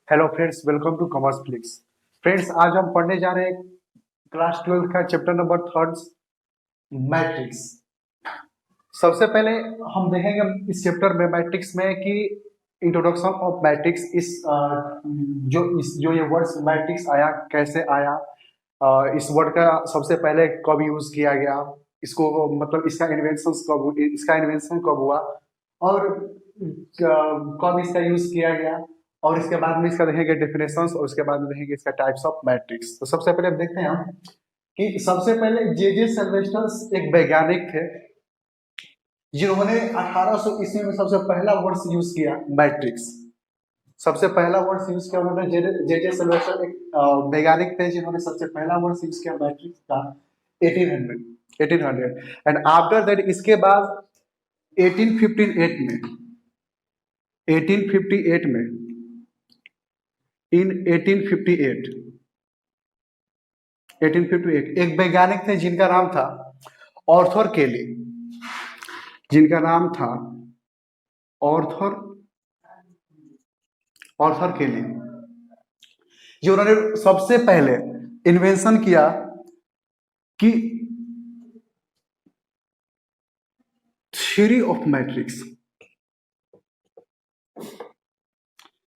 Hello friends, welcome to Commerce Flix. Friends, आज हम पढ़ने जा रहे हैं क्लास 12 का चैप्टर नंबर थर्ड, मैट्रिक्स। सबसे पहले हम देखेंगे इस चैप्टर में मैट्रिक्स में कि इंट्रोडक्शन ऑफ मैट्रिक्स जो ये वर्ड्स मैट्रिक्स आया, कैसे आया, इस वर्ड का सबसे पहले कब यूज किया गया, इसको मतलब इसका इन्वेंशन कब हुआ, और कब इसका यूज किया गया, और इसके बाद में इसका देखेंगे डेफिनेशंस, और उसके बाद में देखेंगे इसका टाइप्स ऑफ मैट्रिक्स। तो सबसे पहले देखते हैं हम कि सबसे पहले जे जे सिल्वेस्टर एक वैज्ञानिक थे जिन्होंने 1800 ईस्वी में सबसे पहला वर्ड्स यूज किया मैट्रिक्स। सबसे पहला वर्ड्स यूज किया उन्होंने। जे जे सिल्वेस्टर एक वैज्ञानिक थे जिन्होंने सबसे पहला वर्ड्स यूज किया मैट्रिक्स का 1800 एंड आफ्टर दैट इसके बाद 1858 में 1858 में इन 1858 1858 एक वैज्ञानिक थे जिनका नाम था ऑर्थर केली, जिनका नाम था ऑर्थर ऑर्थर केली, जो उन्होंने सबसे पहले इन्वेंशन किया कि theory of matrix.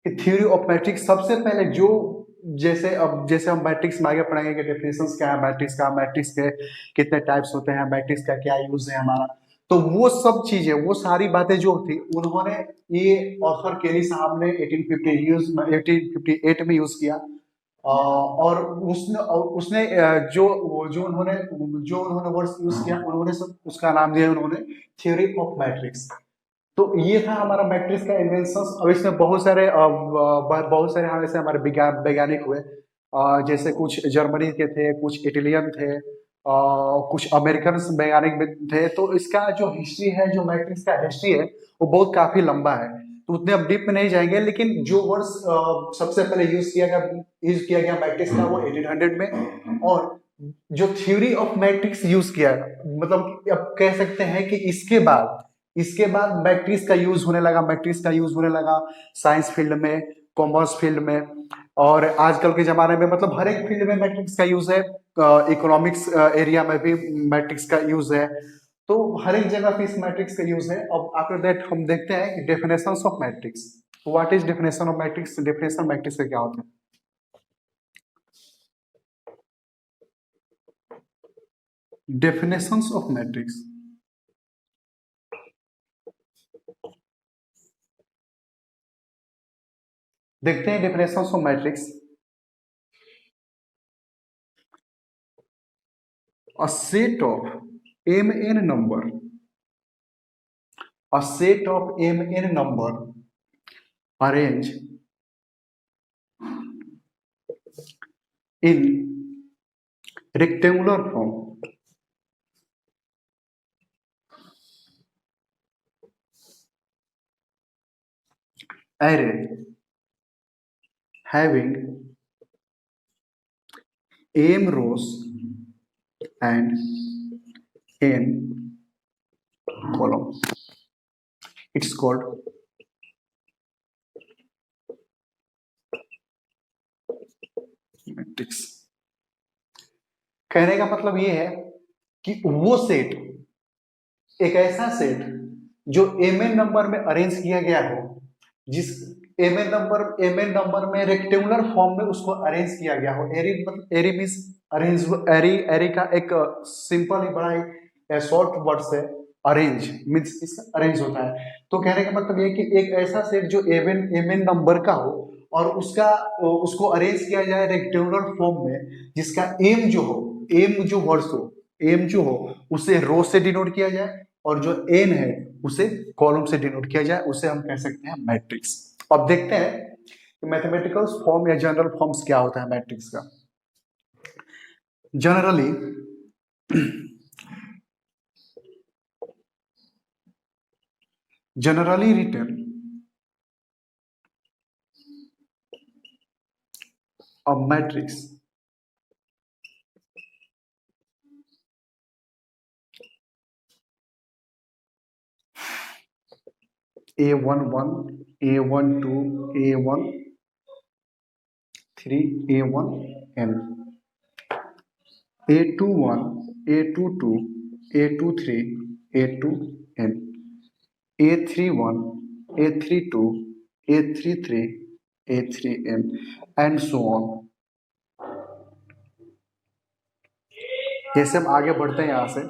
Theory of matrix सबसे पहले जो जैसे हम मैट्रिक्स में आगे पढ़ेंगे कि डेफिनेशंस क्या है मैट्रिक्स के कितने टाइप्स होते हैं, मैट्रिक्स का क्या यूज है हमारा, तो वो सब चीजें, वो सारी बातें जो थी उन्होंने, ये ऑर्थर केली साहब ने 1858 में यूज किया। और उसने जो उन्होंने वर्ड्स यूज किया, उन्होंने सब उसका नाम दिया उन्होंने थ्योरी ऑफ मैट्रिक्स। तो ये था हमारा मैट्रिक्स का इन्वेंशन। अब इसमें बहुत सारे हमारे से हमारे वैज्ञानिक हुए, जैसे कुछ जर्मनी के थे, कुछ इटालियन थे, कुछ अमेरिकन वैज्ञानिक भी थे। तो इसका जो हिस्ट्री है, जो मैट्रिक्स का हिस्ट्री है, वो बहुत काफी लंबा है, तो उतने अब डीप में नहीं जाएंगे। लेकिन जो वर्ड्स सबसे पहले यूज किया गया मैट्रिक्स का, वो 1800 में। और जो थ्योरी ऑफ मैट्रिक्स यूज किया, मतलब अब कह सकते हैं कि इसके बाद मैट्रिक्स का यूज होने लगा साइंस फील्ड में, कॉमर्स फील्ड में, और आजकल के जमाने में मतलब हर एक फील्ड में मैट्रिक्स का यूज है। इकोनॉमिक्स एरिया में भी मैट्रिक्स का यूज है। तो हर एक जगह पे इस मैट्रिक्स का यूज है। अब आफ्टर दैट हम देखते हैं definition of matrix. What is definition of matrix? Definition matrix का क्या होता है? Definitions of matrix. देखते हैं definitions of matrix. A set of mn number, a set of mn number arranged in rectangular form, array having m rows and n columns. It's called matrix. कहने का मतलब ये है कि वो सेट, एक ऐसा सेट जो एम एन नंबर में अरेंज किया गया हो, जिस एम एन नंबर में रेक्टेंगुलर फॉर्म में उसको अरेंज किया गया हो। एरी मतलब एरी मींस अरेंज, एरी एरी का एक सिंपल ही बड़ा ही शॉर्ट वर्ड से अरेंज मींस इसका अरेंज होता है। तो कहने का मतलब ये कि एक ऐसा सेट जो एम एन नंबर का हो और उसको अरेंज किया जाए रेक्टेंगुलर फॉर्म में, जिसका एम जो वर्ड्स हो, एम जो हो उसे रो से डिनोट किया जाए, और जो एन है उसे कॉलम से डिनोट किया जाए, उसे हम कह सकते हैं मैट्रिक्स। अब देखते हैं कि मैथमेटिकल फॉर्म या जनरल फॉर्म्स क्या होता है मैट्रिक्स का। Generally generally written a matrix A11, A12, A1, A3 A1 N, A21 A22 A23 A2N, A31 A32 A33 A3N, and so on. जैसे हम आगे बढ़ते हैं यहाँ से,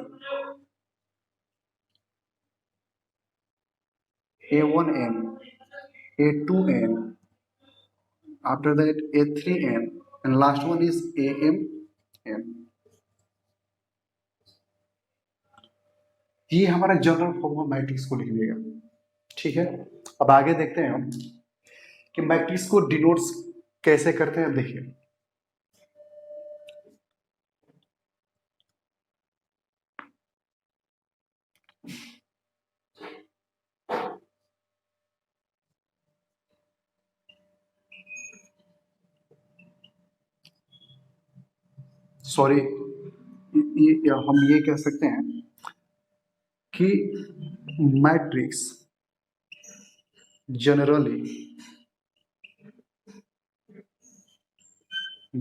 A1N, A2N, after that A3N, and last one is AMN. ये हमारा general form of matrix को लिख देगा। ठीक है, अब आगे देखते हैं हम कि मैट्रिक्स को डिनोट्स कैसे करते हैं। देखिए, सॉरी, हम ये कह सकते हैं कि matrix generally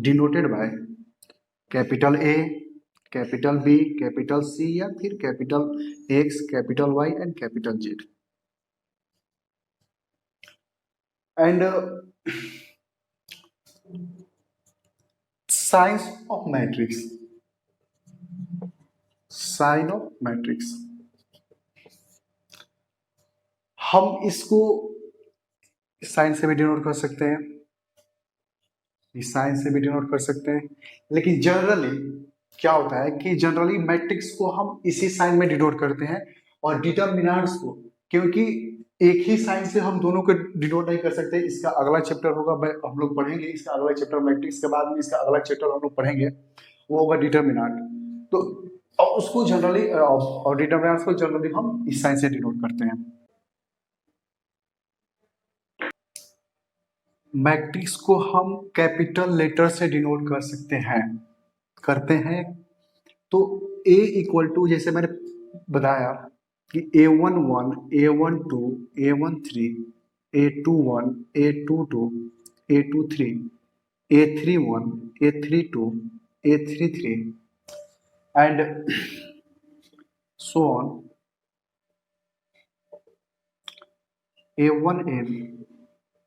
denoted by capital A, capital B, capital C, या फिर capital X, capital Y and capital Z। And science of matrix, sign of matrix, हम इसको साइन से भी डिनोट कर सकते हैं, साइन से भी डिनोट कर सकते हैं, लेकिन जनरली क्या होता है कि जनरली मैट्रिक्स को हम इसी साइन में डिनोट करते हैं, और डिटर्मिनेंट्स को, क्योंकि एक ही साइन से हम दोनों को डिनोट नहीं कर सकते। इसका अगला चैप्टर होगा, हम लोग पढ़ेंगे इसका अगला चैप्टर, मैट्रिक्स के बाद में इसका अगला चैप्टर हम लोग पढ़ेंगे, वो होगा डिटर्मिनेंट। तो और उसको जनरली, और डिटर्मिनेंट्स को जनरली हम इस साइन से डिनोट करते हैं। मैट्रिक्स को हम कैपिटल लेटर से डिनोट कर सकते हैं, करते हैं। तो A इक्वल टू, जैसे मैंने बताया कि A11 A12 A13 A21 A22 A23 A31 A32 A33 and so on, A1N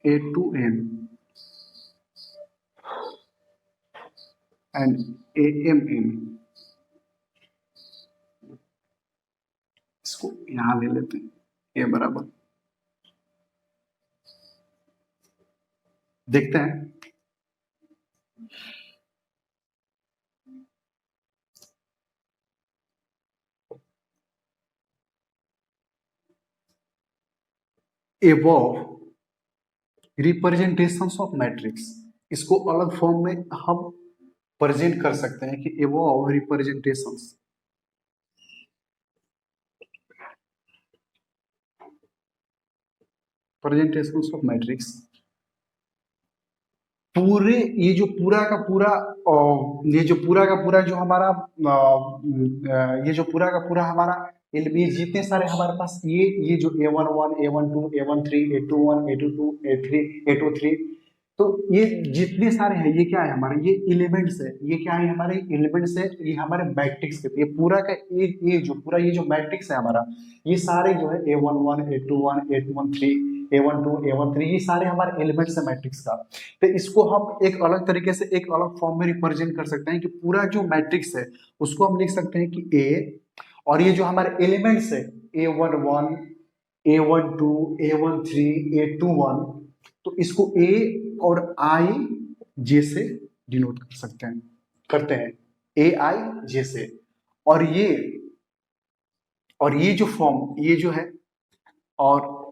A2N and AMN। इसको यहां ले लेते हैं, ये बराबर, देखते हैं। एबव रिप्रेजेंटेशंस ऑफ मैट्रिक्स, इसको अलग फॉर्म में हम प्रेजेंट कर सकते हैं कि above representations, presentations of matrix, पूरे ये जो पूरा का पूरा, ये जो पूरा का पूरा जो हमारा, ये जो पूरा का पूरा हमारा, ये जितने सारे हमारे पास ये जो A11 A12 A13 A21 A22 A3 A23, तो ये जितने सारे हैं, ये क्या है हमारे, ये एलिमेंट्स है, ये क्या है हमारे एलिमेंट्स है, ये हमारे मैट्रिक्स के, ये पूरा का ये जो पूरा ये जो मैट्रिक्स है हमारा, ये सारे जो है A11 A21 A13 A12 A13, ये सारे हमारे एलिमेंट्स है मैट्रिक्स का। तो इसको हम एक अलग तरीके से, एक अलग फॉर्म में रिप्रेजेंट कर सकते हैं कि पूरा जो मैट्रिक्स है उसको हम लिख सकते हैं कि A, और ये जो हमारे एलिमेंट्स है A11 A12 A13 A21, तो इसको A और I J से डिनोट कर सकते हैं, करते हैं AI J से। और ये जो फॉर्म, ये जो है, और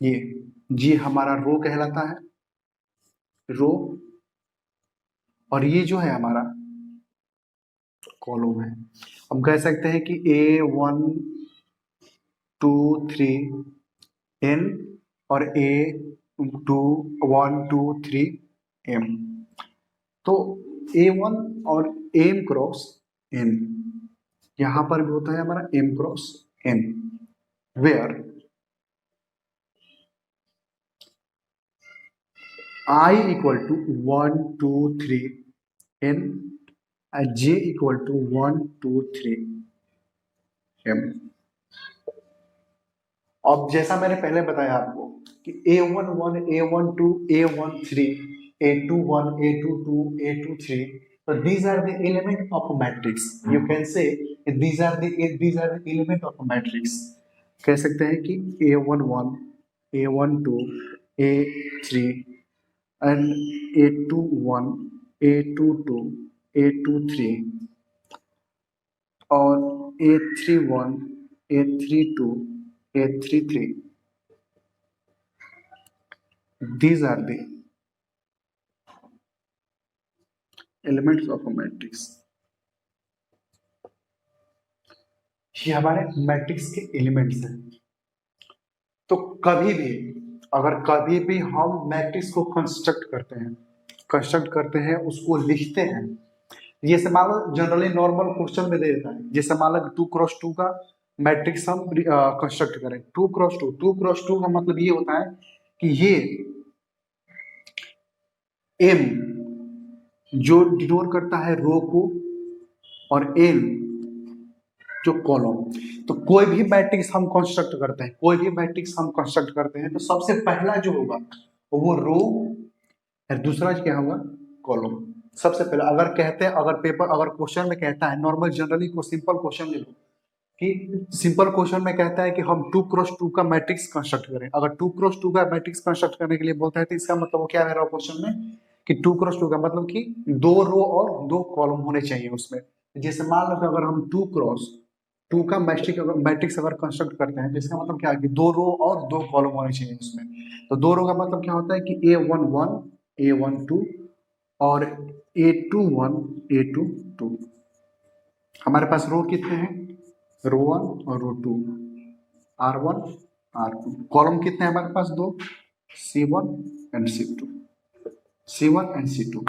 ये हमारा रो कहलाता है, रो, और ये जो है हमारा कॉलम है। हम कह सकते हैं कि A1 2 3 N और A2 1 2 3 M। तो A1 और M क्रॉस N, यहां पर भी होता है हमारा M cross N, where I equal to 1 2 3 n and j equal to 1 2 3 m। अब जैसा मैंने पहले बताया आपको कि A11 A12 A13 A21 A22 A23, so these are the element of a matrix, you can say these are the element of a matrix। कह सकते हैं कि A11 A12 A3 and A21 A22 A23 और A31 A32 A33, these are the elements of a matrix। ये हमारे matrix के elements हैं। तो कभी भी हम मैट्रिक्स को कंस्ट्रक्ट करते हैं उसको लिखते हैं। जैसे मान लो जनरली नॉर्मल क्वेश्चन में दे देता है, जैसे मान लो 2x2 का मैट्रिक्स हम कंस्ट्रक्ट करें। 2x2 का मतलब ये होता है कि ये m जो डिनोट करता है रो को और n जो कॉलम। तो कोई भी मैट्रिक्स हम कंस्ट्रक्ट करते हैं तो सबसे पहला जो होगा वो रो और दूसरा क्या होगा कॉलम। सबसे पहले अगर क्वेश्चन में कहता है, नॉर्मल जनरली को सिंपल क्वेश्चन ले लो कि सिंपल क्वेश्चन में कहता है कि हम 2x2 का मैट्रिक्स कंस्ट्रक्ट करें। अगर 2x2 का मैट्रिक्स कंस्ट्रक्ट करने के लिए बोलता है तो इसका मतलब वो क्या है रहा क्वेश्चन में कि 2x2 का मतलब कि 2 रो और 2 कॉलम होने चाहिए उसमें। जैसे मान लो कि अगर हम 2x2 का मैट्रिक्स अगर कंस्ट्रक्ट करते हैं तो इसका मतलब क्या है कि 2 रो और 2 कॉलम होने चाहिए उसमें। तो 2 रो का मतलब क्या होता है कि A11 A12 और A21 A22। हमारे पास रो कितने हैं, रो 1 और रो 2, R1 R2। कॉलम कितने हैं हमारे पास, 2, C1 एंड C2।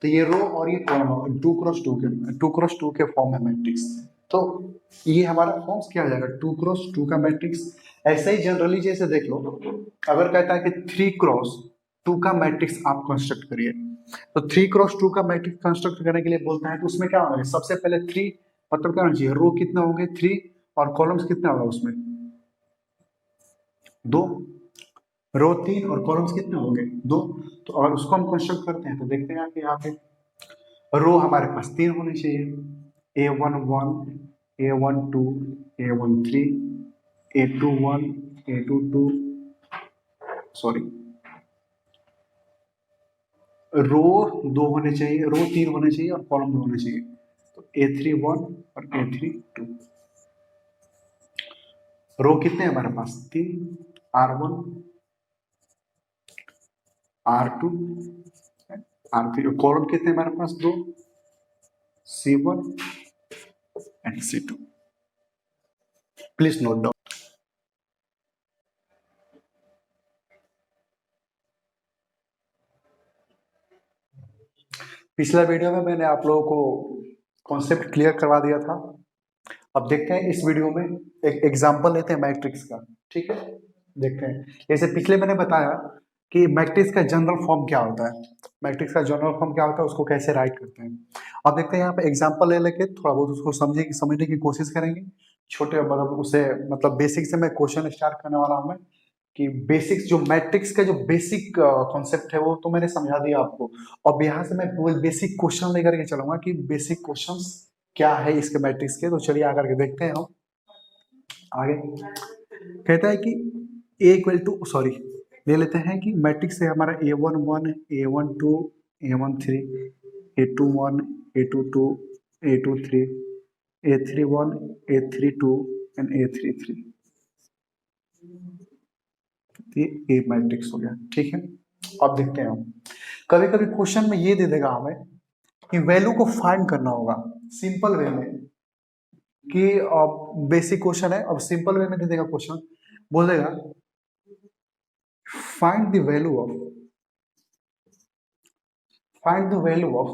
तो ये रो और ये कॉलम 2x2 के फॉर्म है मैट्रिक्स। तो ये हमारा फॉर्म्स क्या आ जाएगा 2x2 का मैट्रिक्स। ऐसे ही जनरली जैसे देख लो, अगर कहता है कि 3x2 का मैट्रिक्स आप कंस्ट्रक्ट करिए, तो 3x2 का मैट्रिक्स कंस्ट्रक्ट करने के लिए बोलता है तो उसमें क्या होगा, सबसे पहले 3 मतलब क्या होना चाहिए, रो कितने होंगे 3 और कॉलम्स कितना होगा उसमें 2, रो 3 और कॉलम्स कितने होंगे 2। तो अगर उसको हम कंस्ट्रक्ट करते हैं तो देखते हैं कि यहाँ पे रो हमारे पास 3 होने चाहिए, A11 A12 A13 A21 A22, sorry रो 2 होने चाहिए, रो 3 होने चाहिए और कॉलम 2 होने चाहिए। तो A31 और A32, रो कितने हमारे पास 3, R1 R2 R3, कॉलम कितने हमारे पास 2, C1 and C2। Please note down. पिछला वीडियो में मैंने आप लोगों को कॉन्सेप्ट क्लियर करवा दिया था। अब देखते हैं इस वीडियो में एक एग्जांपल लेते हैं मैट्रिक्स का, ठीक है। देखते हैं, जैसे पिछले मैंने बताया कि मैट्रिक्स का जनरल फॉर्म क्या होता है, मैट्रिक्स का जनरल फॉर्म क्या होता है, उसको कैसे राइट करते हैं। अब देखते हैं यहाँ पे एग्जांपल ले लेके थोड़ा बहुत उसको समझने की कोशिश करेंगे। छोटे मतलब उसे मतलब बेसिक से मैं क्वेश्चन स्टार्ट करने वाला हूँ मैं, कि बेसिक्स जो मैट्रिक्स का जो बेसिक कॉन्सेप्ट है वो तो मैंने समझा दिया आपको। अब यहाँ से मैं बेसिक क्वेश्चन लेकर के चलूंगा कि बेसिक क्वेश्चंस क्या है इसके मैट्रिक्स के। तो चलिए आकर के देखते हैं हम आगे। कहता है कि ए इक्वल टू सॉरी ले लेते हैं कि मैट्रिक्स है हमारा A11 A12 A13 A21 A22 A23 A31 A32 and A33। ये ए मैट्रिक्स हो गया, ठीक है। अब देखते हैं हम, कभी कभी क्वेश्चन में ये दे देगा हमें कि वैल्यू को फाइंड करना होगा सिंपल वे में, कि बेसिक क्वेश्चन है। अब सिंपल वे में दे देगा क्वेश्चन, बोल देगा find the value of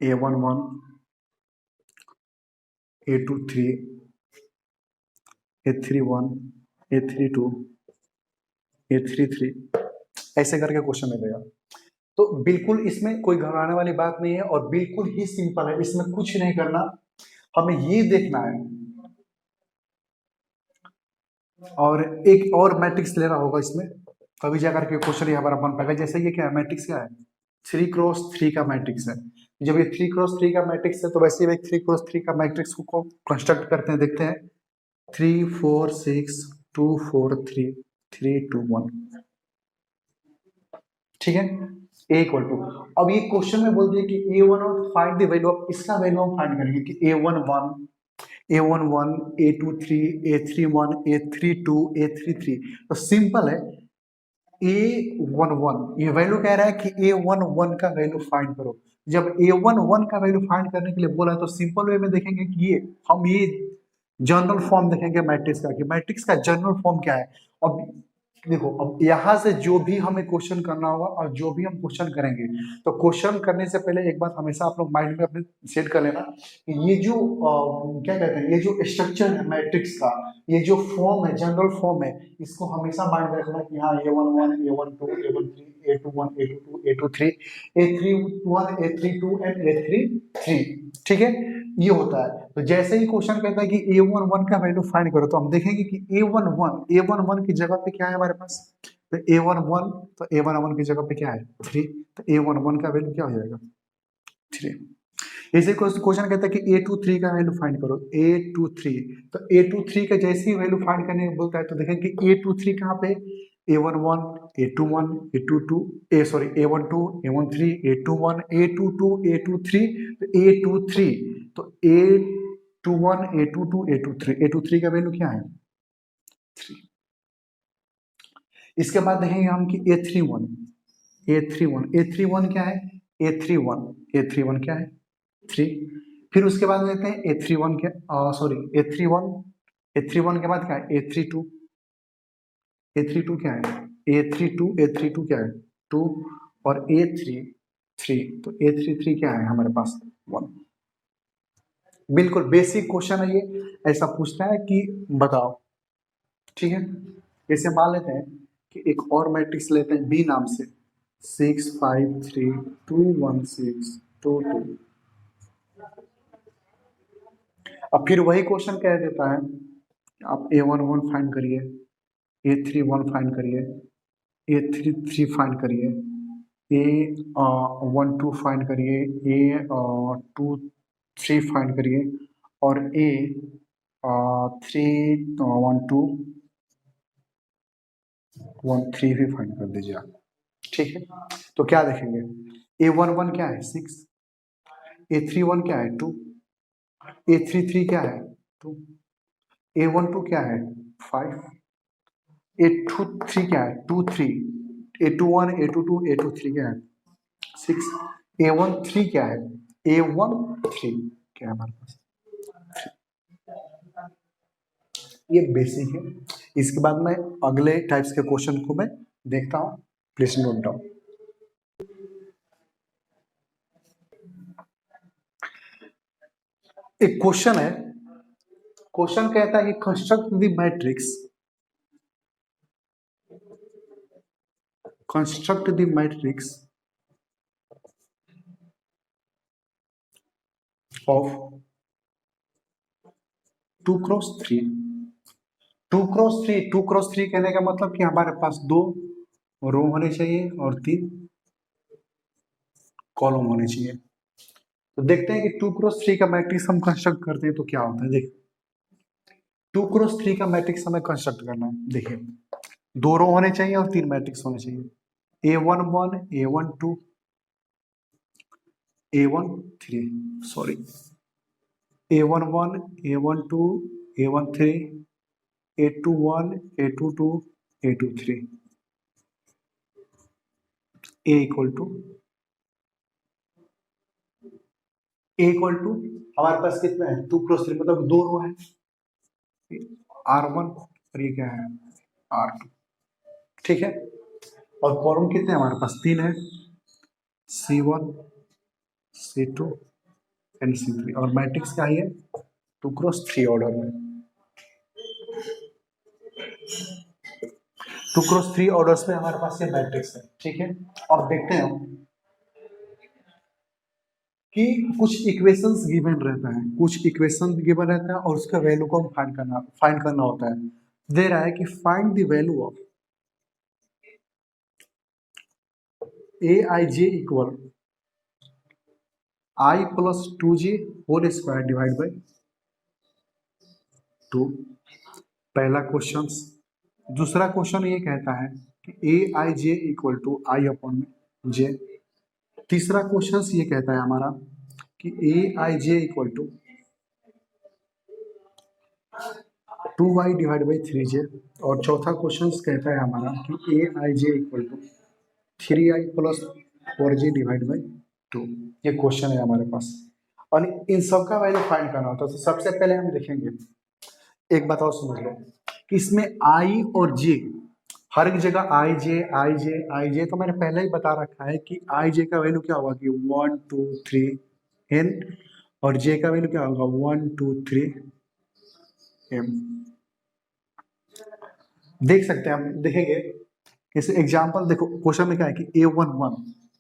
A11 A23 A31 A32 A33 ऐसे करके क्वेश्चन मिलेगा। तो बिल्कुल इसमें कोई घबराने वाली बात नहीं है और बिल्कुल ही सिंपल है, इसमें कुछ नहीं करना, हमें ये देखना है। और एक और मैट्रिक्स लेना होगा इसमें, तभी जाकर के क्वेश्चन ये हमारा बन पाएगा। जैसे ये क्या है, मैट्रिक्स क्या है, 3x3 का मैट्रिक्स है। जब ये 3x3 का मैट्रिक्स है तो वैसे ही 3x3 का मैट्रिक्स को कंस्ट्रक्ट करते हैं, देखते हैं। 3 4 6 2 4 3 3 2 1, ठीक है। ए इक्वल टू, अब ये क्वेश्चन में बोल दिया कि A1 और फाइंड द वैल्यू ऑफ, इसका वैल्यू हम फाइंड करेंगे कि A11 A11 A23 A31 A32 A33। तो सिंपल है, A11 ये वैल्यू कह रहा है कि A11 का वैल्यू फाइंड करो। जब A11 का वैल्यू फाइंड करने के लिए बोला है तो सिंपल वे में देखेंगे कि ये जनरल फॉर्म देखेंगे मैट्रिक्स का, कि मैट्रिक्स का जनरल फॉर्म क्या है। अब देखो, अब यहाँ से जो भी हमें क्वेश्चन करना होगा और जो भी हम क्वेश्चन करेंगे, तो क्वेश्चन करने से पहले एक बात हमेशा आप लोग माइंड में अपने सेट कर लेना कि ये जो क्या कहते हैं, ये जो स्ट्रक्चर है मैट्रिक्स का, ये जो फॉर्म है, जनरल फॉर्म है, इसको हमेशा माइंड में रखना कि हाँ A11 A12 A13 A21 A22 A23 A31 A32 and A33, ठीक है, ये होता है। तो जैसे ही क्वेश्चन कहता है कि A11 का वैल्यू फाइंड करो, तो हम देखेंगे कि A11 की जगह पे क्या है हमारे पास, तो A11, तो A11 की जगह पे क्या है 3, तो A11 का वैल्यू क्या हो जाएगा 3। इसे क्वेश्चन कहता है कि A23 का वैल्यू फाइंड करो, A23, तो A23 का जैसे ही वैल्यू फाइंड करने को बोलता है तो देखेंगे कि A23 कहाँ पे, A11 A21 A22 sorry A12 A13 A21 A22 A23, तो A23, तो A21 A22 A23 का वैल्यू क्या है 3। इसके बाद देखेंगे हम कि A31 क्या है, A31 क्या है 3। फिर उसके बाद देखते हैं A31 क्या, सॉरी A31 के बाद क्या है A32 क्या है A32 क्या है 2, और A33, तो A33 क्या है हमारे पास 1। बिल्कुल बेसिक क्वेश्चन है ये, ऐसा पूछता है कि बताओ, ठीक है। जैसे मान लेते हैं कि एक और मैट्रिक्स लेते हैं बी नाम से, 6 5 3 2 1 6 2 2। अब फिर वही क्वेश्चन कह देता है, आप A11 फाइंड करिए, A31 फाइंड करिए, A33 फाइंड करिए, A12 फाइंड करिए, A23 फाइंड करिए, और A31 भी फाइंड कर दीजिए आप, ठीक है। तो क्या देखेंगे, A11 क्या है 6, A31 क्या है 2, A33 क्या है 2, A12 क्या है 5, A23 क्या है 2 3, A21 A22 A23 क्या है 6, A13 क्या है A13 क्या है हमारे पास, ये बेसिक है। इसके बाद मैं अगले टाइप्स के क्वेश्चन को मैं देखता हूँ, प्लीज नोट डाउन। एक क्वेश्चन है, क्वेश्चन कहता है कि construct the matrix, construct the matrix of 2x3। 2x3 कहने का मतलब कि हमारे पास 2 रो होने चाहिए और 3 कॉलम होने चाहिए। तो देखते हैं कि 2x3 का मैट्रिक्स हम कंस्ट्रक्ट करते हैं तो क्या होता है। देखिए 2x3 का मैट्रिक्स हमें कंस्ट्रक्ट करना है। देखिए 2 रो होने चाहिए और 3 मैट्रिक्स होने चाहिए, A11 A12 A13, sorry A11 A12 A13 A21 A22 A23, A equal to हमारे पास कितना है 2x3 मतलब 2 रो है, R1 और ये क्या है R2, ठीक है। और कॉलम कितने हमारे पास 3 है, C1 C2 एंड C3, और मैट्रिक्स क्या है 2x3 ऑर्डर में। 2x3 ऑर्डर्स में हमारे पास ये मैट्रिक्स है, ठीक है। अब देखते हैं कि कुछ इक्वेशंस गिवन रहता है, कुछ इक्वेशन गिवन रहता है और उसका वैल्यू को हम फाइंड करना होता है। दे रहा है कि find the value of a i j equal i plus 2j whole square divide by 2, पहला क्वेश्चन। दूसरा क्वेश्चन ये कहता है कि a i j equal to i upon j. तीसरा क्वेश्चन ये कहता है हमारा कि a i j equal to 2y divide by 3j। और चौथा क्वेश्चन कहता है हमारा कि a i j equal to 3i plus 4j divide by 2। ये क्वेश्चन है हमारे पास और इन सब का वैल्यू फाइंड करना होता है। तो सबसे पहले हम देखेंगे, एक बताओ समझ लो कि इसमें i और j, हर एक जगह आई जे, तो मैंने पहले ही बता रखा है कि आई जे का वैल्यू क्या होगा कि 1 2 3 n और j का वैल्यू क्या होगा 1 2 3 m। देख सकते हैं, हम देखेंगे इस एग्जाम्पल। देखो क्वेश्चन में क्या है कि A11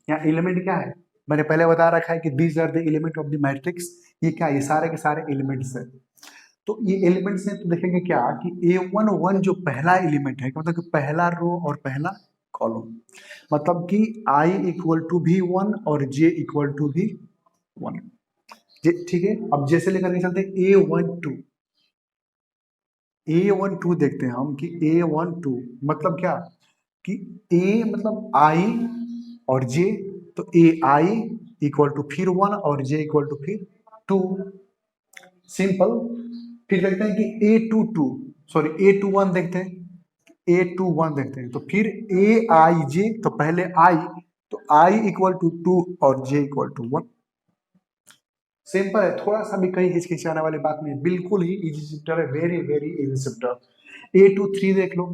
यहाँ एलिमेंट क्या है, मैंने पहले बता रखा है कि these are the element of the matrix. ये क्या है, ये सारे के सारे एलिमेंट्स है। तो ये एलिमेंट्स हैं, तो देखेंगे क्या कि A11 जो पहला एलिमेंट है, मतलब कि पहला रो और पहला कॉलम, मतलब कि I इक्वल टू भी 1 और J इक्वल टू भी 1, ठीक है। अब जैसे लेकर के चलते A12 देखते हैं हम कि A12 मतलब क्या कि A मतलब I और J, तो AI इक्वल टू फिर 1 और J इक्वल टू फिर 2, सिंपल। फिर देखते हैं कि A21 देखते हैं, A21 देखते हैं, तो फिर AIJ, तो पहले I, तो I इक्वल टू 2 और J इक्वल टू 1। सिंपल है, थोड़ा सा भी कहीं हिचकिचाने वाली बात नहीं, बिल्कुल ही इजी चैप्टर है, very very easy chapter. A23 देख लो,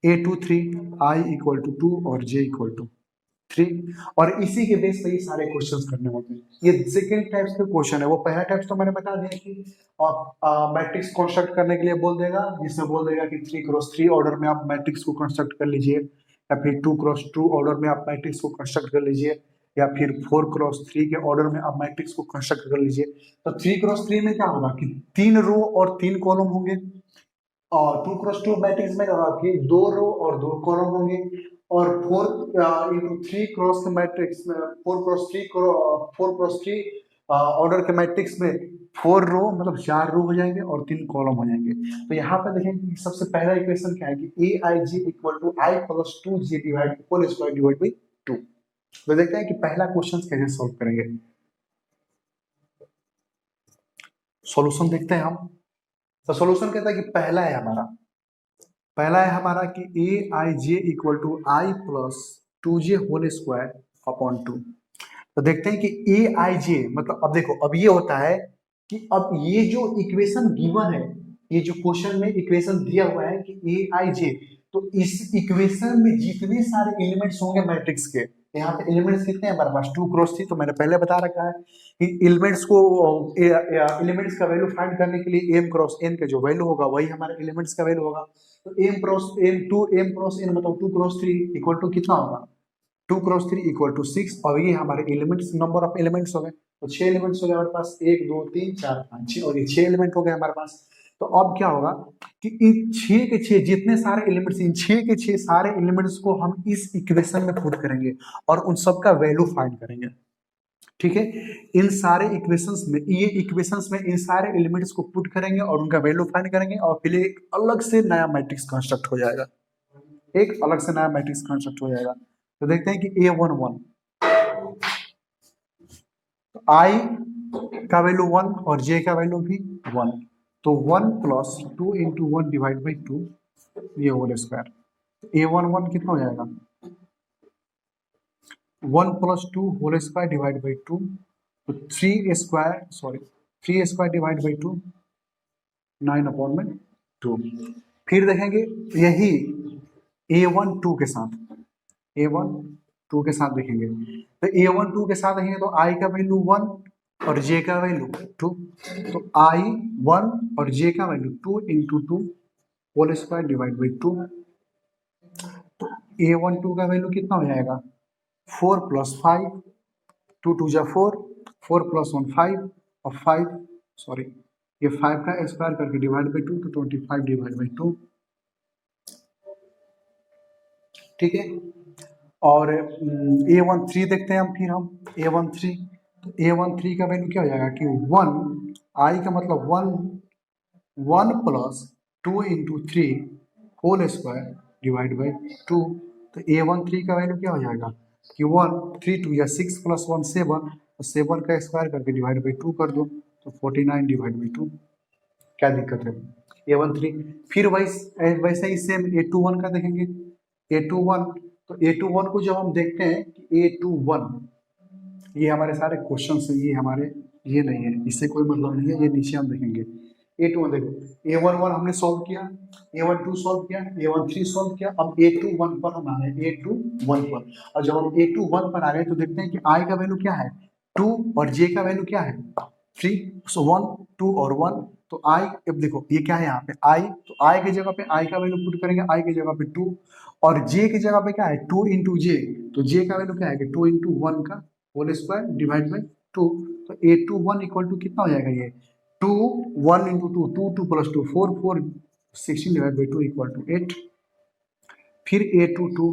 A23 I इक्वल टू 2 और J इक्वल टू 3, और इसी के बेस पे ये सारे क्वेश्चंस करने होते हैं। ये सेकंड टाइप्स के क्वेश्चन है, वो पहला टाइप्स तो मैंने बता दिया कि मैट्रिक्स कंस्ट्रक्ट करने के लिए बोल देगा, जिसमें बोल देगा कि 3x3 ऑर्डर में आप मैट्रिक्स को कंस्ट्रक्ट कर लीजिए, या फिर 2x2 ऑर्डर में आप मैट्रिक्स को कंस्ट्रक्ट कर लीजिए, या फिर 4x3 के ऑर्डर में आप मैट्रिक्स को कंस्ट्रक्ट कर लीजिए। तो 3x3 में क्या होगा कि 3 रो और 3 कॉलम होंगे, और 2x2 मैट्रिक्स में कि 2 रो और 2 कॉलम होंगे, और 4 क्रॉस के मैट्रिक्स में 4x3 ऑर्डर के मैट्रिक्स में 4 रो मतलब 4 रो हो जाएंगे और 3 कॉलम हो जाएंगे। तो यहाँ पे देखेंगे सबसे पहला इक्वेशन क्या है कि a i g equal to i plus 2j divide whole square divide by 2। तो देखते हैं कि पहला क्वेश्चन कैसे सॉल्व करेंगे। सॉल्यूशन देखते हैं हम। तो सॉल्यूशन कहता है कि पहला है हमारा कि a i j equal to i plus 2j whole square upon 2। तो देखते हैं कि ए आई जे मतलब, अब देखो अब ये होता है कि अब ये जो इक्वेशन गिवन है, ये जो क्वेश्चन में इक्वेशन दिया हुआ है कि ए आई जे, तो इस इक्वेशन में जितने सारे एलिमेंट्स होंगे मैट्रिक्स के, यहाँ पे एलिमेंट्स कितने हैं हमारे पास 2x3, तो मैंने पहले बता रखा है कि एलिमेंट्स का वैल्यू फाइंड करने के लिए m क्रॉस n का जो वैल्यू होगा वही हमारे एलिमेंट्स का वैल्यू होगा। तो m क्रॉस n मतलब 2x3 इक्वल टू कितना होगा 2x3 इक्वल टू 6, और ये हमारे एलिमेंट्स नंबर ऑफ एलिमेंट्स हो गए। तो 6 एलिमेंट्स हो गए हमारे पास, 1 2 3 4 5 6, और ये 6 एलिमेंट हो गए हमारे पास। तो अब क्या होगा कि इन 6 के 6 जितने सारे एलिमेंट्स, इन 6 के 6 सारे एलिमेंट्स को हम इस इक्वेशन में पुट करेंगे और उन सब का वैल्यू फाइंड करेंगे, ठीक है। इन सारे इक्वेशंस में, ये इक्वेशंस में इन सारे एलिमेंट्स को पुट करेंगे और उनका वैल्यू फाइंड करेंगे, और फिर एक अलग से नया मैट्रिक्स कंस्ट्रक्ट हो जाएगा, एक अलग से नया मैट्रिक्स कंस्ट्रक्ट हो जाएगा। तो देखते हैं कि A11 तो I का वैल्यू 1 और J का वैल्यू भी 1, तो 1 प्लस 2 इंटू 1 डिवाइड बाई 2 ये होल स्क्वायर। A11 कितना हो जाएगा 1 plus 2 whole square divide by 2, तो 3 स्क्वायर डिवाइड बाई 2 9 अपॉन में 2। फिर देखेंगे यही A12 के साथ, A12 के साथ देखेंगे, तो A12 के साथ देखेंगे तो I का वैल्यू 1 और J का वैल्यू 2, तो I 1 और J का value 2 into 2 whole square divide by 2, A12 का वैल्यू कितना हो जाएगा 4 + 5, 2 2 जा 4, 4 + 1 5 और 5 सॉरी ये 5 का स्क्वायर करके डिवाइड बाई 2 तो 25 डिवाइड बाई 2। ठीक है। और A13 देखते हैं हम, फिर हम A13, तो A13 का वैल्यू क्या हो जाएगा कि 1 I का मतलब 1 + 2 × 3 होल स्क्वायर डिवाइड बाई 2। तो A13 का वैल्यू क्या हो जाएगा कि 1 3 2 या 6 + 1 7 तो 7 का स्क्वायर करके डिवाइड बाई 2 कर दो तो 49 डिवाइड बाई 2। क्या दिक्कत है A13। फिर वैसे ही सेम A21 का देखेंगे। A21 तो A21 को जब हम देखते हैं कि A21 ये हमारे सारे क्वेश्चन है, ये हमारे ये नहीं है, इससे कोई मतलब नहीं है। ये नीचे हम देखेंगे A21 देखो A11 हमने सॉल्व किया, A12 सॉल्व किया, A13 सॉल्व किया, अब A21 पर हम आ गए A21 पर। और जब हम A21 पर आ गए तो देखते हैं कि I का वैल्यू क्या है 2 और J का वैल्यू क्या है 3। सो 1 2 और 1 तो I अब देखो ये क्या है यहाँ पे I, तो I की जगह पे I का वैल्यू पुट करेंगे, I की जगह पे 2 और J की जगह पे क्या है 2 × J, तो J का वैल्यू क्या है 2 × 1 का होल स्क्वायर डिवाइड बाई 2। तो A21 इक्वल टू कितना हो जाएगा ये 2 1 × 2 2 2 + 2 4 4 16 डिवाइड बाई 2 इक्वल टू 8। फिर A22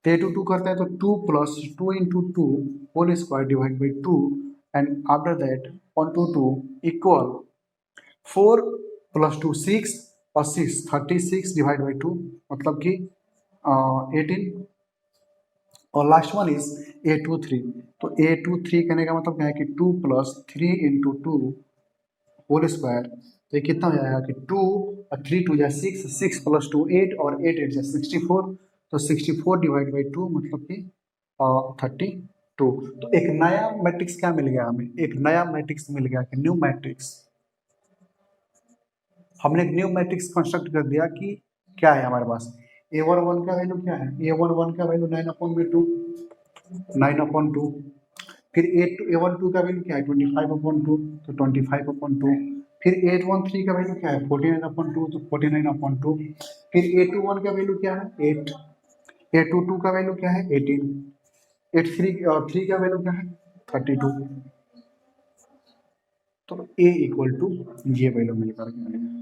A22 करते हैं तो 2 + 2 × 2 whole square divide by 2 and after that 1 2 2 equal 4 + 2 6 और 6 36 डिवाइड बाई 2 मतलब कि 18 और लास्ट वन इज A23। तो A23 कहने का मतलब क्या है कि 2 + 3 × 2 होल स्क्वायर, तो ये कितना हो जाएगा कि 2 और 3 2 जा 6 6 + 2 8 और 8 8 जा 64 तो 64 डिवाइड बाई 2 मतलब कि 32। तो एक नया मैट्रिक्स क्या मिल गया हमें, एक नया मैट्रिक्स मिल गया कि न्यू मैट्रिक्स। हमने एक न्यू मैट्रिक्स कंस्ट्रक्ट कर दिया कि क्या है हमारे पास A11 का वैल्यू क्या है A11 का वैल्यू 9/2 9/2। फिर A12 का वैल्यू क्या है 25/2 तो 25/2। फिर A13 का वैल्यू क्या है 49/2 तो 49/2। फिर A21 का वैल्यू क्या है 8। A22 का वैल्यू क्या है 18। A3 का वैल्यू क्या है 32। तो A = ये वैल्यू मिलकर के आएगा।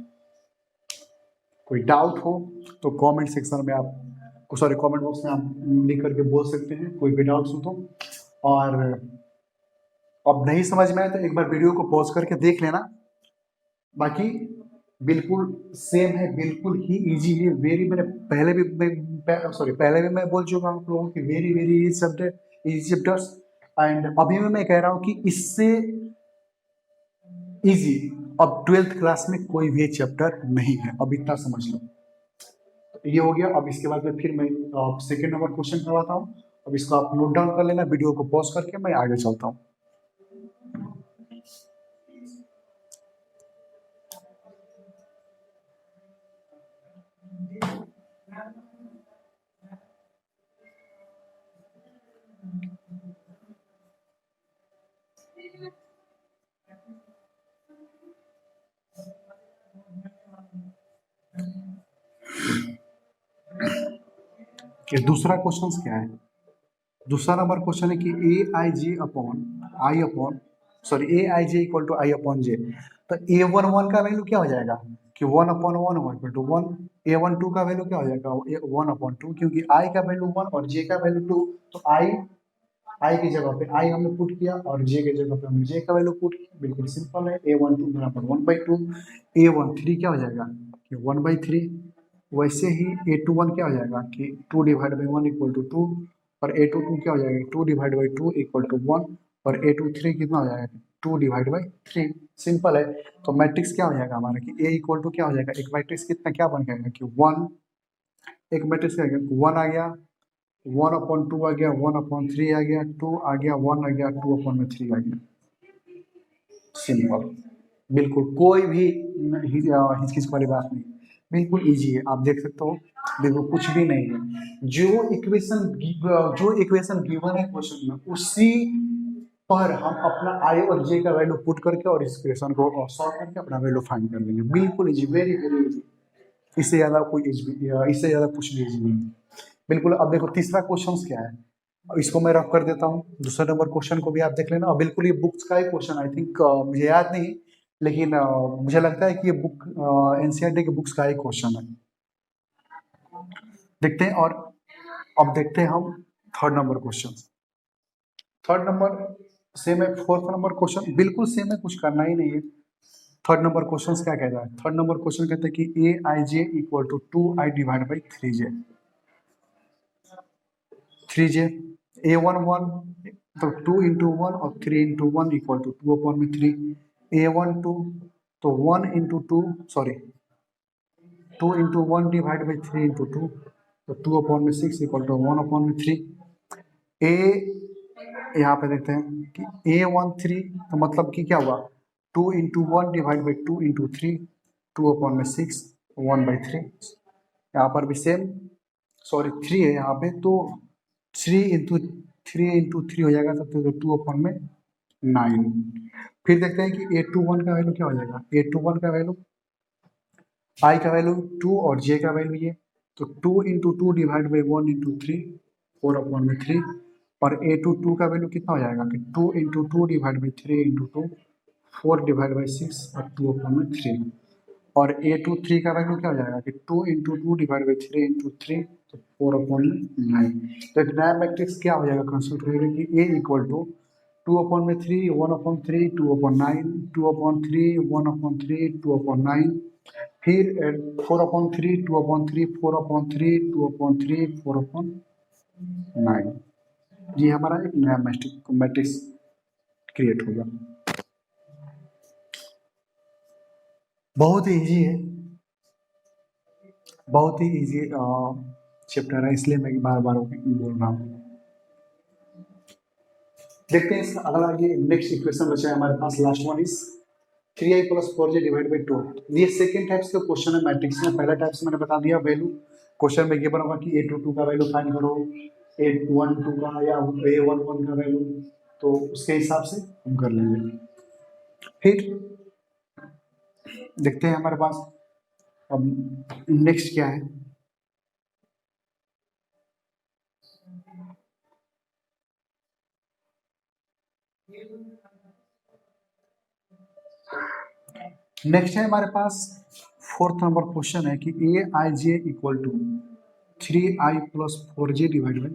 कोई डाउट हो तो कमेंट सेक्शन में आप सॉरी कमेंट बॉक्स में आप लिख करके बोल सकते हैं, कोई भी डाउट्स हो तो। और अब नहीं समझ में आए तो एक बार वीडियो को पॉज करके देख लेना। बाकी बिल्कुल सेम है, बिल्कुल ही इजी है। वेरी मैंने पहले भी मैं बोल चुका हूँ आप लोगों की very very easy chapters and अभी मैं कह रहा हूँ कि इससे इजी अब 12th क्लास में कोई भी चैप्टर नहीं है, अब इतना समझ लो। तो ये हो गया। अब इसके बाद में फिर मैं सेकेंड नंबर क्वेश्चन करवाता हूँ। अब इसको आप नोट डाउन कर लेना, वीडियो को पॉज करके मैं आगे चलता हूँ। कि दूसरा क्वेश्चन क्या है, दूसरा नंबर क्वेश्चन है कि A i j = I/J। तो A11 का वैल्यू क्या हो जाएगा कि 1/1 = 1। A12 का वैल्यू क्या हो जाएगा 1/2 क्योंकि I का वैल्यू 1 और J का वैल्यू 2। तो I की जगह पे I हमने पुट किया और J की जगह पे हमने J का वैल्यू पुट किया। बिल्कुल सिंपल है। A12 = 1/2। A13 क्या हो जाएगा कि 1/3। वैसे ही A21 क्या हो जाएगा कि 2 डिवाइड बाई 1 = 2 और A22 क्या हो जाएगा 2 डिवाइड बाई 2 = 1 और A23 कितना हो जाएगा 2 डिवाइड बाई 3। सिंपल है। तो मैट्रिक्स क्या हो जाएगा हमारा कि A = क्या हो जाएगा, एक मैट्रिक्स कितना क्या बन जाएगा कि 1, एक मैट्रिक्स क्या 1 आ गया 1/2 आ गया 1/3 आ गया 2 आ गया 1 आ गया 2/3 आ गया। सिंपल, बिल्कुल कोई भी हिचकिच वाली बात नहीं, बिल्कुल इजी है। आप देख सकते हो देखो कुछ भी नहीं है। जो इक्वेशन गिवन है क्वेश्चन में उसी पर हम अपना I और J का वैल्यू पुट करके और इस इक्वेशन को सॉल्व करके अपना वैल्यू फाइंड कर लेंगे। बिल्कुल इजी, वेरी वेरी इजी। इससे ज्यादा कुछ भी इजी नहीं है। बिल्कुल। अब देखो तीसरा क्वेश्चन क्या है, अब इसको मैं रफ कर देता हूँ। दूसरा नंबर क्वेश्चन को भी आप देख लेना, और बिल्कुल ये बुक्स का ही क्वेश्चन, आई थिंक मुझे याद नहीं, लेकिन मुझे लगता है कि ये बुक एनसीईआरटी के बुक्स का ही क्वेश्चन है। देखते हैं। और अब देखते हैं हम third number question. Third number same है, फोर्थ नंबर क्वेश्चन बिल्कुल सेम है, कुछ करना ही नहीं है। थर्ड नंबर क्वेश्चन क्या कहता है? थर्ड नंबर क्वेश्चन कहते हैं कि a i j equal to 2i divide by 3j। 3j a one one, तो 2 into 1 और 3 into 1 इक्वल टू 2/3। A12 तो 1 into 2, sorry 2 into 1 divide by 3 into 2, तो 2/6 इक्वल टू 1/3। ए यहाँ पे देखते हैं कि A13 तो मतलब कि क्या हुआ, 2 into 1 डिवाइड बाई 2 into 3, 2/6, 1/3। यहाँ पर भी सेम, सॉरी 3 है यहाँ पे, तो 3 into 3 हो जाएगा, तो 2/9। फिर देखते हैं कि A21 का वैल्यू क्या हो जाएगा। A21 का वैल्यू, आई का वैल्यू 2 और जे का वैल्यू ये, तो 2 into 2 डिवाइड बाई 1 into 3, 4/3। और A22 का वैल्यू कितना हो जाएगा कि 2 into 2 डिवाइड बाई 3 into 2, 4/6 और 2/3। और A23 का वैल्यू क्या हो जाएगा कि 2 into 2 डिवाइड बाई 3 into 3, तो 4/9। तो एक नया मैट्रिक्स क्या हो जाएगा, कंस्ट्रक्ट करेंगे कि A इक्वल टू 2/3, 1/3, 2/9, 2/3, 1/3, 2/9, फिर 4/3, 2/3, 4/3, 2/3, 4/9। ये हमारा एक नया मैट्रिक्स क्रिएट होगा। बहुत ही इजी है, बहुत ही इजी चैप्टर है, इसलिए मैं बार बार बोल रहा हूँ। देखते हैं इसका अगला, ये नेक्स्ट इक्वेशन बचा है हमारे पास, last one is 3i + 4j divide by 2। ये सेकेंड टाइप्स का क्वेश्चन है मैट्रिक्स में। पहला टाइप्स मैंने बता दिया वैल्यू, क्वेश्चन में गिवन होगा कि A22 का वैल्यू फाइंड करो, A12 का या A11 का वैल्यू, तो उसके हिसाब से हम कर लेंगे। फिर देखते हैं हमारे पास अब नेक्स्ट क्या है। नेक्स्ट है हमारे पास फोर्थ नंबर क्वेश्चन है कि A(i(j equal to 3i + 4j divide by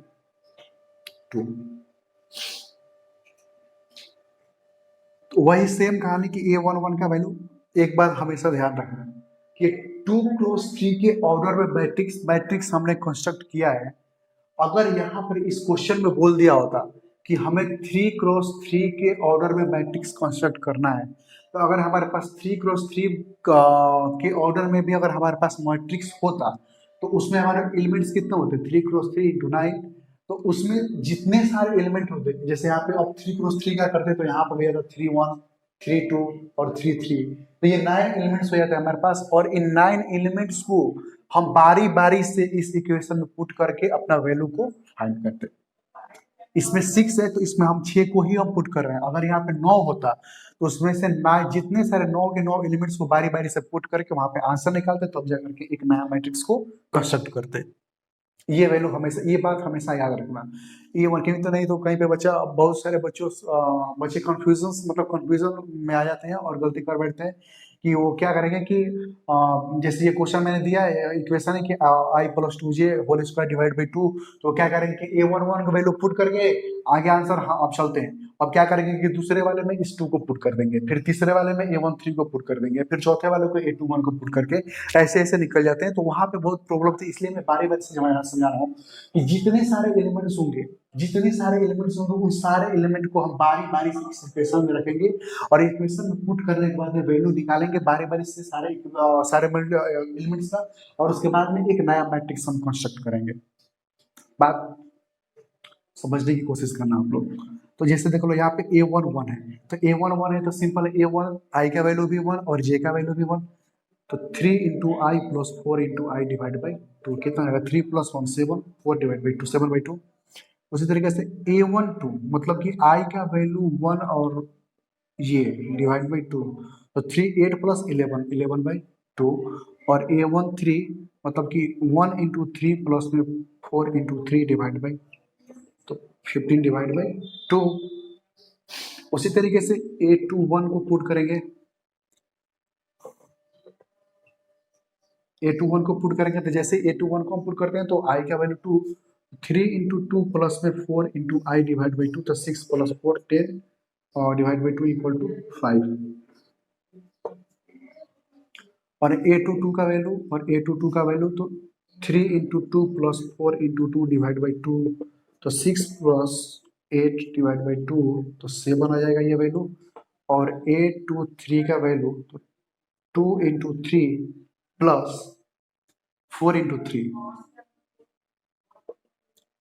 2। तो वही सेम कहानी कि A11 का वैल्यू, एक बात हमेशा ध्यान रखना कि 2 × 3 के ऑर्डर में मैट्रिक्स हमने कंस्ट्रक्ट किया है। अगर यहाँ पर इस क्वेश्चन में बोल दिया होता कि हमें 3 × 3 के ऑर्डर में मैट्रिक्स कंस्ट्रक्ट करना है, तो अगर हमारे पास 3 × 3 के ऑर्डर में भी अगर हमारे पास मैट्रिक्स होता, तो उसमें हमारे एलिमेंट्स कितने होते, 3 × 3 × 9। तो उसमें जितने सारे एलिमेंट होते, जैसे यहाँ पे अब 3 × 3 का करते, तो यहाँ पर भी आता 3 1, 3 2 और 3 3, तो ये 9 एलिमेंट्स हो जाते हैं हमारे पास। और इन 9 एलिमेंट्स को हम बारी बारी से इस इक्वेशन में पुट करके अपना वैल्यू को फाइंड करते हैं। इसमें 6 है, तो इसमें हम 6 को ही हम पुट कर रहे हैं। अगर यहाँ पे 9 होता, तो उसमें से 9, जितने सारे 9 के 9 एलिमेंट्स को बारी बारी से पुट करके वहां पे आंसर निकालते, तब जाकर के एक नया मैट्रिक्स को कंस्ट्रक्ट करते। ये वैल्यू हमेशा, ये बात हमेशा याद रखना। ये वर्किंग तो नहीं, तो कहीं पे बच्चा, बहुत सारे बच्चे कंफ्यूजन, मतलब कंफ्यूजन में आ जाते हैं और गलती कर बैठते हैं कि वो क्या करेंगे कि जैसे ये क्वेश्चन मैंने दिया है, इक्वेशन है कि i + 2j whole square divide by 2, तो क्या करेंगे कि A11 का वैल्यू पुट करके आगे आंसर, हाँ अब चलते हैं। अब क्या करेंगे कि दूसरे वाले में इस 2 को पुट कर देंगे, फिर तीसरे वाले में A13 को पुट कर देंगे, फिर चौथे वाले को A21 को पुट करके ऐसे ऐसे निकल जाते हैं। तो वहां पे बहुत प्रॉब्लम थी, इसलिए मैं बारी बारी से समझा रहा हूँ कि जितने सारे एलिमेंट्स होंगे, उन सारे एलिमेंट को हम बारी बारी से इस इक्वेशन में रखेंगे, और इक्वेशन में पुट करने के बाद में वैल्यू निकालेंगे बारी बारी से सारे एलिमेंट्स का, और उसके बाद में एक नया मैट्रिक्स हम कंस्ट्रक्ट करेंगे। बात समझने की कोशिश करना आप लोग। तो जैसे देख लो यहाँ पे A11 है, तो A11 है तो सिंपल है, A1 i का वैल्यू भी 1 और j का वैल्यू भी 1, तो 3 × i + 4 × i डिवाइड बाई 2 कितना आएगा, 3 + 1 7, 4 डिवाइड बाई 2 7/2। उसी तरीके से A12 मतलब कि i का वैल्यू 1 और ये डिवाइड बाई 2, तो 3 8 + 11 11/2। और A13 मतलब कि 1 × 3 + में 4 इंटू 3 डिवाइड बाई, तो 15 डिवाइड बाई 2। उसी तरीके से A21 को पुट करेंगे, A21 को पुट करेंगे तो जैसे A21 को हम पुट करते हैं तो I का वैल्यू 2, 3 इंटू 2 प्लस में 4 इंटू आई डिवाइड बाई 2, तो 6 प्लस 4 10 और डिवाइड बाई 2 इक्वल टू 5। और A22 का वैल्यू, का वैल्यू तो 3 into 2 plus 4 into 2 divide by 2, तो 6 प्लस 8 डिवाइड बाई 2, तो 7 आ जाएगा ये वैल्यू। और A23 का वैल्यू तो 2 into 3 plus 4 into 3,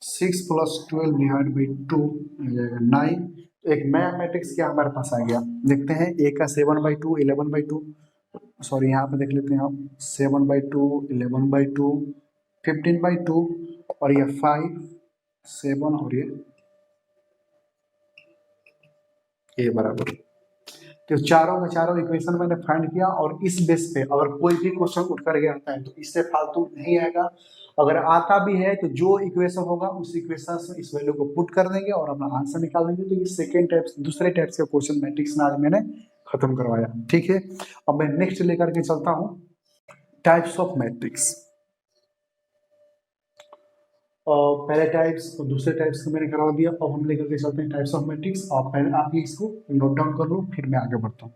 6 plus 12 divide by 2 आ जाएगा 9। तो एक नया मैट्रिक्स क्या हमारे पास आ गया, देखते हैं। A का 7/2 11/2, सॉरी यहाँ पे देख लेते हैं आप, 7/2 11/2 15/2, और ये 5 7 और ये बराबर। तो चारों का चारों इक्वेशन मैंने फाइंड किया, और इस बेस पे अगर कोई भी क्वेश्चन उठ करके आता है तो इससे फालतू नहीं आएगा। अगर आता भी है तो जो इक्वेशन होगा उस इक्वेशन से इस वैल्यू को पुट कर देंगे और अपना आंसर निकाल देंगे। तो ये सेकेंड टाइप, दूसरे टाइप के क्वेश्चन मैट्रिक्स में आज मैंने खत्म करवाया, ठीक है। अब मैं नेक्स्ट लेकर के चलता हूँ, टाइप्स ऑफ मैट्रिक्स। पहले टाइप्स और दूसरे टाइप्स को मैंने करवा दिया, अब हम लेकर के चलते हैं टाइप्स ऑफ मैट्रिक्स। और पहले आप ये इसको नोट डाउन कर लो, फिर मैं आगे बढ़ता हूँ।